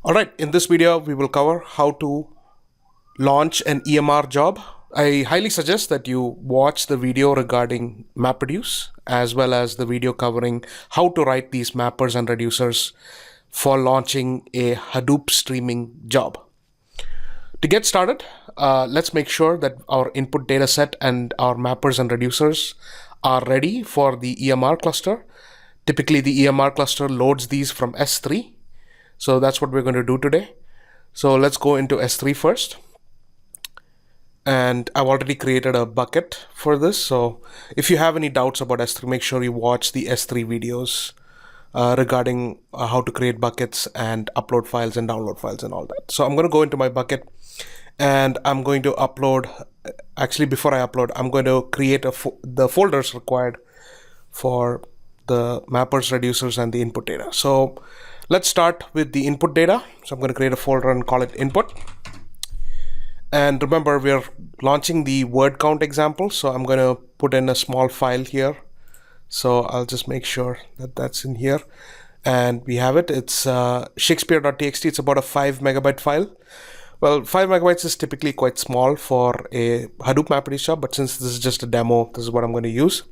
All right, in this video, we will cover how to launch an EMR job. I highly suggest that you watch the video regarding MapReduce as well as the video covering how to write these mappers and reducers for launching a Hadoop streaming job. To get started, let's make sure that our input data set and our mappers and reducers are ready for the EMR cluster. Typically, the EMR cluster loads these from S3. So that's what we're going to do today. So let's go into S3 first. And I've already created a bucket for this. So if you have any doubts about S3, make sure you watch the S3 videos regarding how to create buckets and upload files and download files and all that. So I'm going to go into my bucket and I'm going to upload. Actually, before I upload, I'm going to create the folders required for the mappers, reducers, and the input data. So let's start with the input data. So I'm going to create a folder and call it input. And remember, we're launching the word count example. So I'm going to put in a small file here. So I'll just make sure that that's in here. And we have it. It's Shakespeare.txt. It's about a 5 megabyte file. Well, 5 megabytes is typically quite small for a Hadoop MapReduce job, but since this is just a demo, this is what I'm going to use.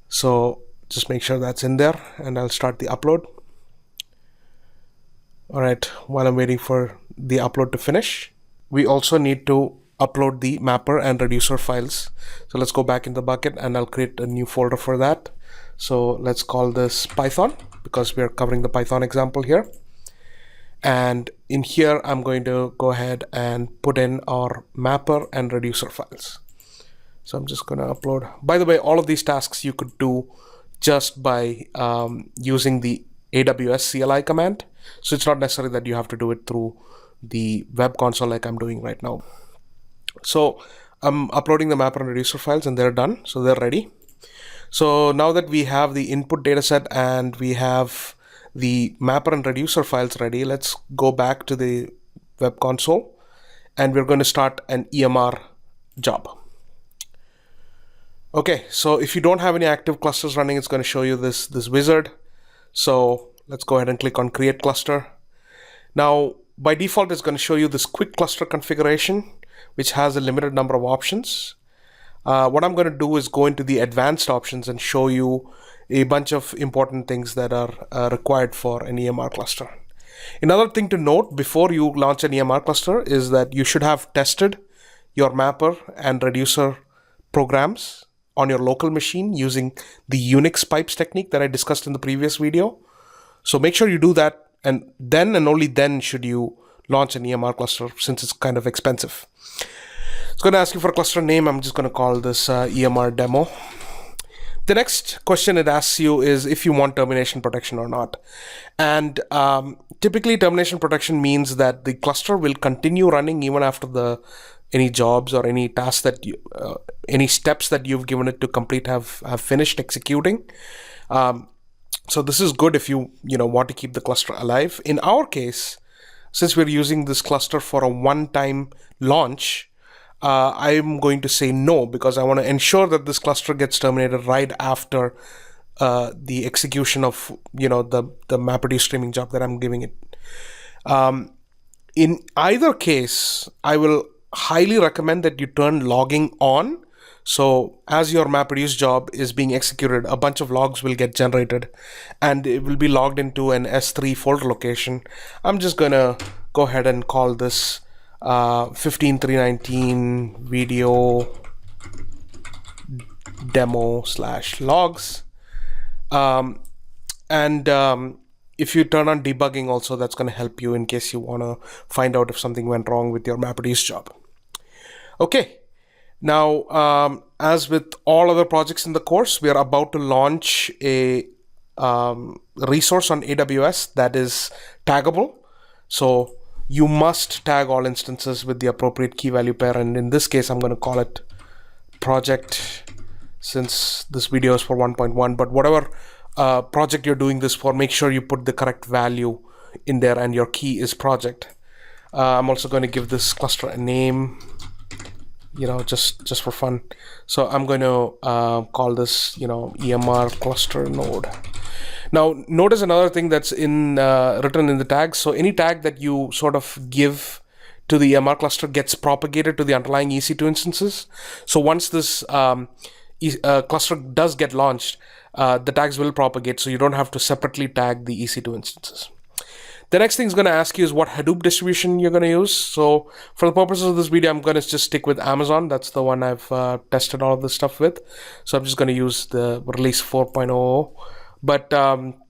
So just make sure that's in there and I'll start the upload. All right, while I'm waiting for the upload to finish, we also need to upload the mapper and reducer files. So let's go back in the bucket and I'll create a new folder for that. So let's call this Python because we're covering the Python example here. And in here, I'm going to go ahead and put in our mapper and reducer files. So I'm just going to upload. By the way, all of these tasks you could do just by using the AWS CLI command. So it's not necessary that you have to do it through the web console like I'm doing right now. So I'm uploading the mapper and reducer files and they're done. So they're ready. So now that we have the input data set and we have the mapper and reducer files ready, let's go back to the web console and we're going to start an EMR job. Okay, so if you don't have any active clusters running, it's going to show you this wizard. So let's go ahead and click on create cluster. Now, by default, it's going to show you this quick cluster configuration, which has a limited number of options. What I'm going to do is go into the advanced options and show you a bunch of important things that are required for an EMR cluster. Another thing to note before you launch an EMR cluster is that you should have tested your mapper and reducer programs on your local machine using the Unix pipes technique that I discussed in the previous video. So make sure you do that, and then and only then should you launch an EMR cluster since it's kind of expensive. It's going to ask you for a cluster name. I'm just going to call this EMR demo. The next question it asks you is if you want termination protection or not. And typically termination protection means that the cluster will continue running even after any jobs or any tasks that you, any steps that you've given it to complete have finished executing. So this is good if you want to keep the cluster alive. In our case, since we're using this cluster for a one-time launch, I'm going to say no because I want to ensure that this cluster gets terminated right after the execution of the MapReduce streaming job that I'm giving it. In either case, I will highly recommend that you turn logging on. So as your MapReduce job is being executed, a bunch of logs will get generated and it will be logged into an S3 folder location. I'm just going to go ahead and call this 15319 video demo /logs. If you turn on debugging also, that's going to help you in case you want to find out if something went wrong with your MapReduce job. Okay. Now, as with all other projects in the course, we are about to launch a resource on AWS that is taggable. So you must tag all instances with the appropriate key value pair. And in this case, I'm going to call it project since this video is for 1.1. But whatever project you're doing this for, make sure you put the correct value in there and your key is project. I'm also going to give this cluster a name. Just for fun. So I'm going to call this, EMR cluster node. Now, notice another thing that's written in the tags. So any tag that you sort of give to the EMR cluster gets propagated to the underlying EC2 instances. So once this cluster does get launched, the tags will propagate, so you don't have to separately tag the EC2 instances. The next thing it's going to ask you is what Hadoop distribution you're going to use. So for the purposes of this video, I'm going to just stick with Amazon. That's the one I've tested all of this stuff with. So I'm just going to use the release 4.0. But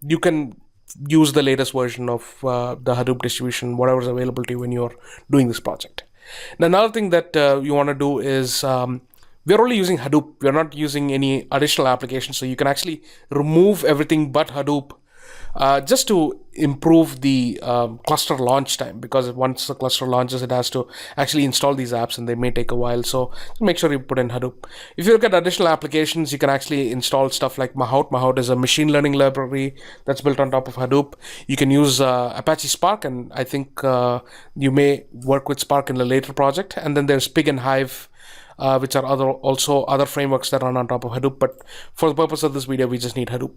you can use the latest version of the Hadoop distribution, whatever's available to you when you're doing this project. Now, another thing that you want to do is we're only using Hadoop. We're not using any additional applications. So you can actually remove everything but Hadoop just to improve the cluster launch time, because once the cluster launches, it has to actually install these apps and they may take a while. So make sure you put in Hadoop. If you look at additional applications, you can actually install stuff like Mahout. Mahout is a machine learning library that's built on top of Hadoop. You can use Apache Spark, and I think you may work with Spark in a later project. And then there's Pig and Hive, which are also other frameworks that run on top of Hadoop. But for the purpose of this video, we just need Hadoop.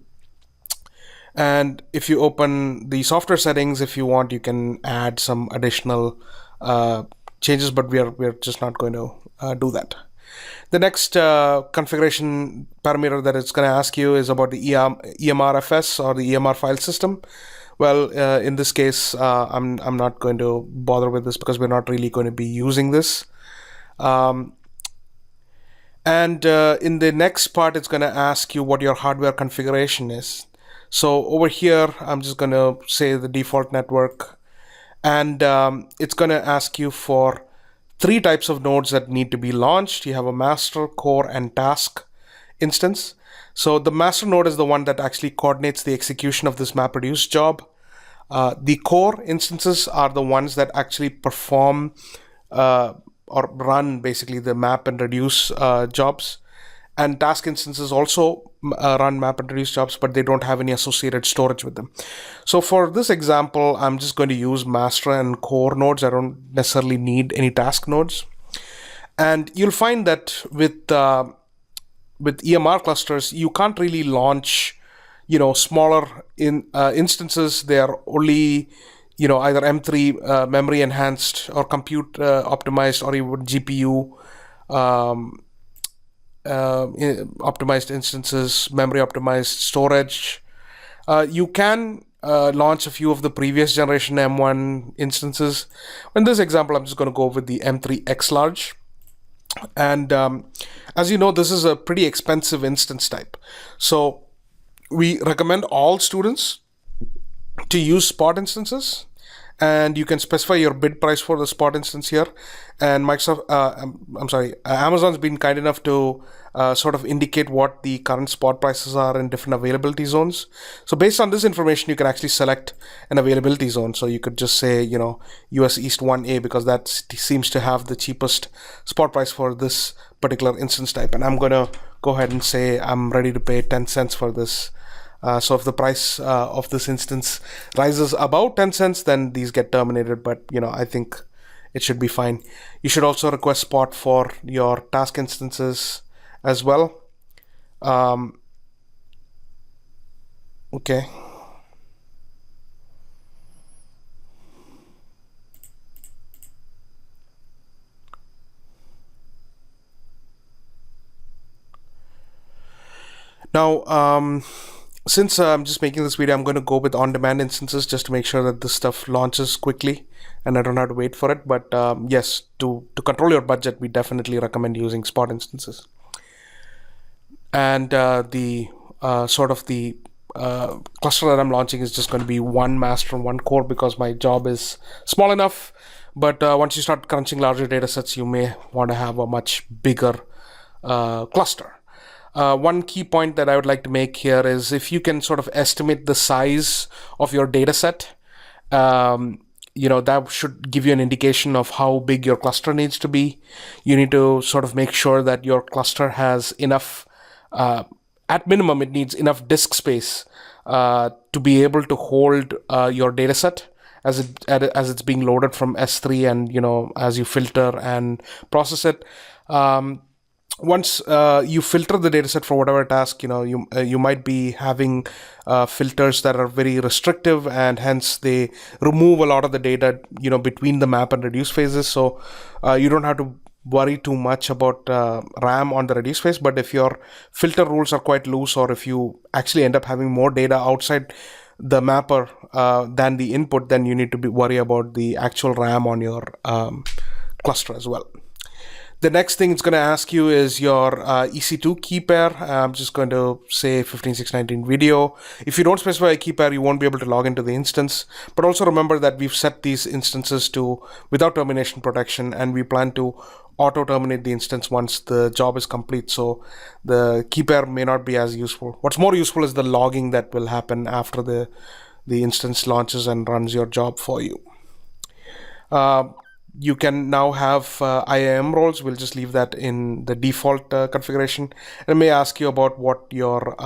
And if you open the software settings, if you want, you can add some additional changes, but we're just not going to do that. The next configuration parameter that it's going to ask you is about the EMRFS, or the EMR file system. Well, in this case, I'm not going to bother with this because we're not really going to be using this. And in the next part, it's going to ask you what your hardware configuration is. So over here, I'm just going to say the default network, and it's going to ask you for 3 types of nodes that need to be launched. You have a master, core, and task instance. So the master node is the one that actually coordinates the execution of this MapReduce job. The core instances are the ones that actually perform or run basically the map and reduce jobs. And task instances also run map and reduce jobs, but they don't have any associated storage with them. So for this example, I'm just going to use master and core nodes. I don't necessarily need any task nodes. And you'll find that with EMR clusters, you can't really launch, smaller instances. They are only, either M3 memory enhanced or compute optimized, or even GPU optimized instances, memory optimized storage. You can launch a few of the previous generation M1 instances. In this example, I'm just going to go with the M3 X large. And as you know, this is a pretty expensive instance type. So we recommend all students to use spot instances, and you can specify your bid price for the spot instance here. And Amazon's been kind enough to sort of indicate what the current spot prices are in different availability zones. So based on this information, you can actually select an availability zone. So you could just say, US East 1A, because that seems to have the cheapest spot price for this particular instance type. And I'm going to go ahead and say I'm ready to pay 10 cents for this. So if the price of this instance rises about 10 cents, then these get terminated. But, I think it should be fine. You should also request spot for your task instances as well. Okay. Now, since I'm just making this video, I'm going to go with on-demand instances just to make sure that this stuff launches quickly and I don't have to wait for it. But yes, to control your budget, we definitely recommend using spot instances. And the cluster that I'm launching is just going to be 1 master and 1 core, because my job is small enough. But once you start crunching larger data sets, you may want to have a much bigger cluster. One key point that I would like to make here is if you can sort of estimate the size of your data set, that should give you an indication of how big your cluster needs to be. You need to sort of make sure that your cluster has enough, at minimum, it needs enough disk space to be able to hold your data set as it's being loaded from S3, and as you filter and process it. once you filter the dataset for whatever task, you might be having filters that are very restrictive, and hence they remove a lot of the data, between the map and reduce phases. So you don't have to worry too much about RAM on the reduce phase. But if your filter rules are quite loose, or if you actually end up having more data outside the mapper than the input, then you need to worry about the actual RAM on your cluster as well. The next thing it's going to ask you is your EC2 key pair. I'm just going to say 15619 video. If you don't specify a key pair, you won't be able to log into the instance. But also remember that we've set these instances to without termination protection, and we plan to auto terminate the instance once the job is complete. So the key pair may not be as useful. What's more useful is the logging that will happen after the instance launches and runs your job for you. You can now have IAM roles. We'll just leave that in the default configuration. And it may ask you about what your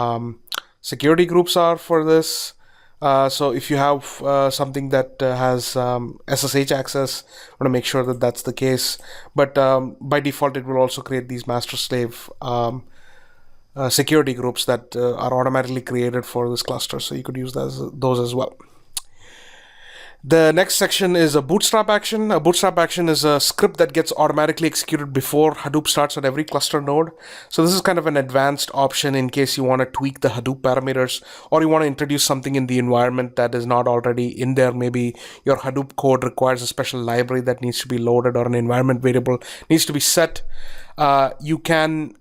security groups are for this. So if you have something that has SSH access, I want to make sure that that's the case. But by default, it will also create these master-slave security groups that are automatically created for this cluster. So you could use those as well. The next section is a bootstrap action. A bootstrap action is a script that gets automatically executed before Hadoop starts at every cluster node. So this is kind of an advanced option in case you want to tweak the Hadoop parameters, or you want to introduce something in the environment that is not already in there. Maybe your Hadoop code requires a special library that needs to be loaded, or an environment variable needs to be set. You can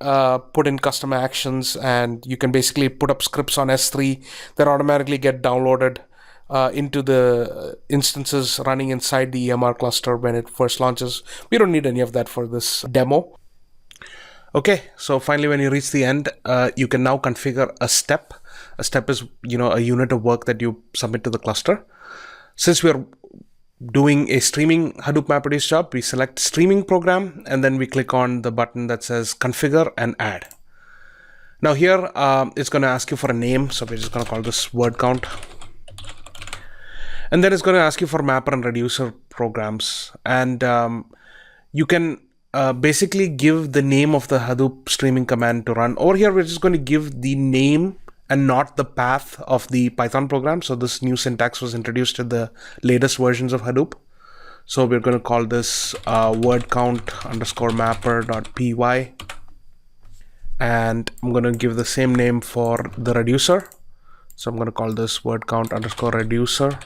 put in custom actions, and you can basically put up scripts on S3 that automatically get downloaded into the instances running inside the EMR cluster when it first launches. We don't need any of that for this demo. Okay, so finally, when you reach the end, you can now configure a step. A step is, a unit of work that you submit to the cluster. Since we are doing a streaming Hadoop MapReduce job, we select Streaming Program, and then we click on the button that says Configure and Add. Now here, it's going to ask you for a name, so we're just going to call this word count. And then it's going to ask you for mapper and reducer programs. And you can basically give the name of the Hadoop streaming command to run. Over here, we're just going to give the name and not the path of the Python program. So this new syntax was introduced in the latest versions of Hadoop. So we're going to call this word count _ mapper.py. And I'm going to give the same name for the reducer. So I'm going to call this word count _ reducer.py.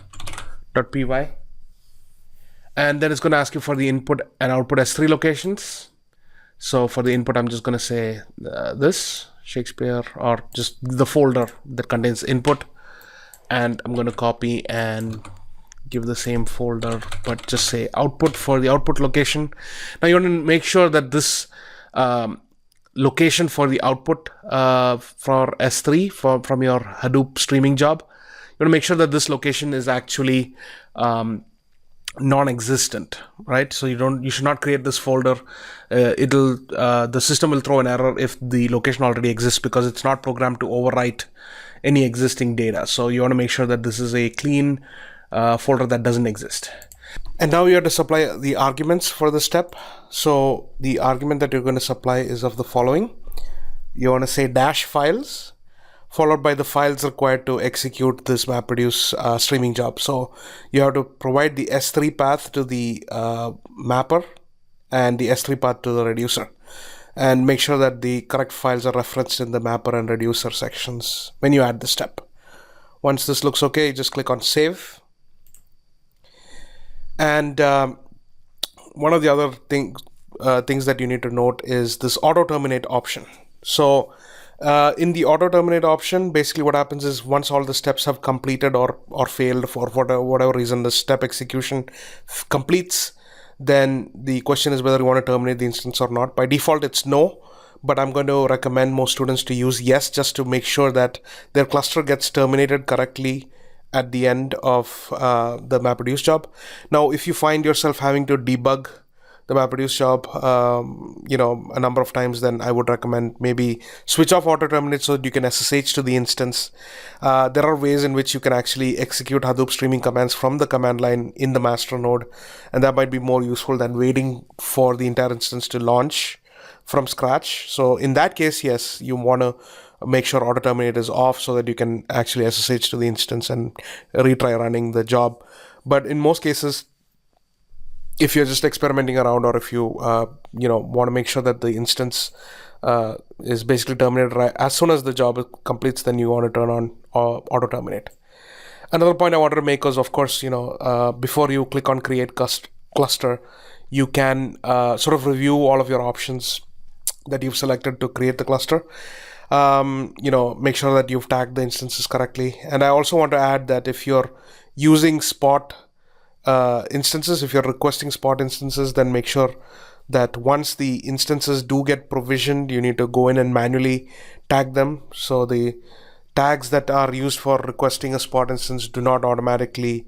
And then it's going to ask you for the input and output S3 locations. So for the input, I'm just going to say this Shakespeare, or just the folder that contains input. And I'm going to copy and give the same folder, but just say output for the output location. Now you want to make sure that this location for the output for S3 from your Hadoop streaming job, you want to make sure that this location is actually non-existent, right? So you should not create this folder. The system will throw an error if the location already exists, because it's not programmed to overwrite any existing data. So you want to make sure that this is a clean folder that doesn't exist. And now you have to supply the arguments for the step. So the argument that you're going to supply is of the following. You want to say -files, followed by the files required to execute this MapReduce streaming job. So you have to provide the S3 path to the mapper and the S3 path to the reducer, and make sure that the correct files are referenced in the mapper and reducer sections when you add the step. Once this looks okay, just click on save. And one of the other things that you need to note is this auto terminate option. So in the auto terminate option, basically what happens is once all the steps have completed or failed for whatever reason, the step execution completes, then the question is whether you want to terminate the instance or not. By default, it's no, but I'm going to recommend most students to use yes, just to make sure that their cluster gets terminated correctly at the end of the MapReduce job. Now, if you find yourself having to debug the MapReduce job, a number of times, then I would recommend maybe switch off auto terminate so that you can SSH to the instance. There are ways in which you can actually execute Hadoop streaming commands from the command line in the master node, and that might be more useful than waiting for the entire instance to launch from scratch. So in that case, yes, you want to make sure auto terminate is off so that you can actually SSH to the instance and retry running the job. But in most cases, if you're just experimenting around, or if you want to make sure that the instance is basically terminated right as soon as the job completes, then you want to turn on auto terminate. Another point I wanted to make was, of course, before you click on create cluster, you can sort of review all of your options that you've selected to create the cluster. Make sure that you've tagged the instances correctly. And I also want to add that if you're using spot instances, if you're requesting spot instances, then make sure that once the instances do get provisioned, you need to go in and manually tag them. So the tags that are used for requesting a spot instance do not automatically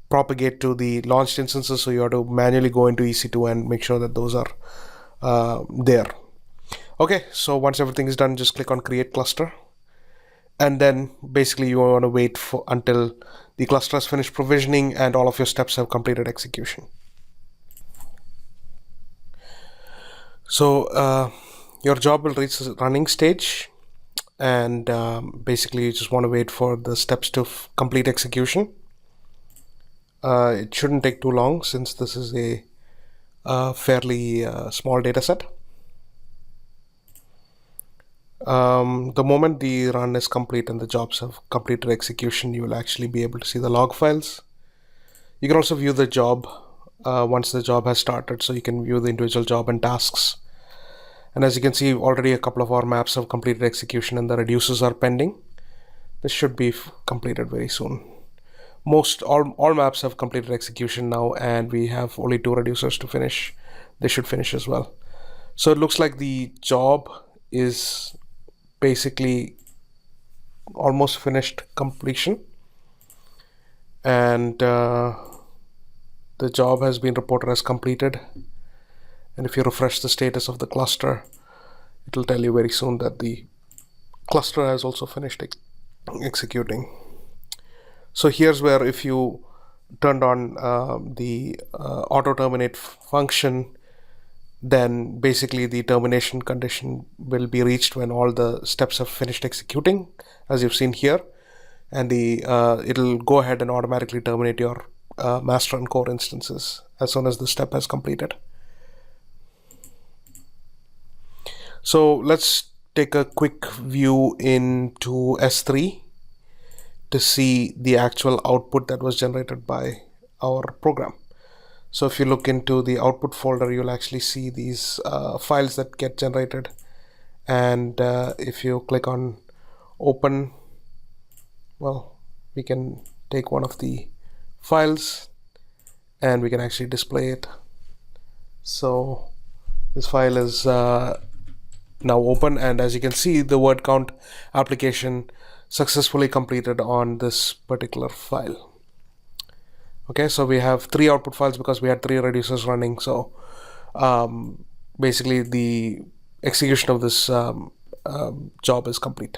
propagate to the launched instances. So you have to manually go into EC2 and make sure that those are there. Okay, so once everything is done, just click on create cluster. And then basically you want to wait until the cluster has finished provisioning and all of your steps have completed execution. So your job will reach the running stage, and basically you just want to wait for the steps to complete execution. It shouldn't take too long since this is a fairly small data set. The moment the run is complete and the jobs have completed execution, you will actually be able to see the log files. You can also view the job once the job has started, so you can view the individual job and tasks. And as you can see, already a couple of our maps have completed execution and the reduces are pending. This should be completed very soon. All maps have completed execution now, and we have only 2 reducers to finish. They should finish as well. So it looks like the job is basically almost finished completion, and the job has been reported as completed. And if you refresh the status of the cluster, it will tell you very soon that the cluster has also finished executing. So here's where, if you turned on the auto terminate function, then basically the termination condition will be reached when all the steps have finished executing, as you've seen here, and it'll go ahead and automatically terminate your master and core instances as soon as the step has completed. So let's take a quick view into S3 to see the actual output that was generated by our program. So if you look into the output folder, you'll actually see these files that get generated. And if you click on open, well, we can take one of the files and we can actually display it. So this file is now open, and as you can see, the word count application successfully completed on this particular file. Okay, so we have 3 output files because we had 3 reducers running. So basically the execution of this job is complete.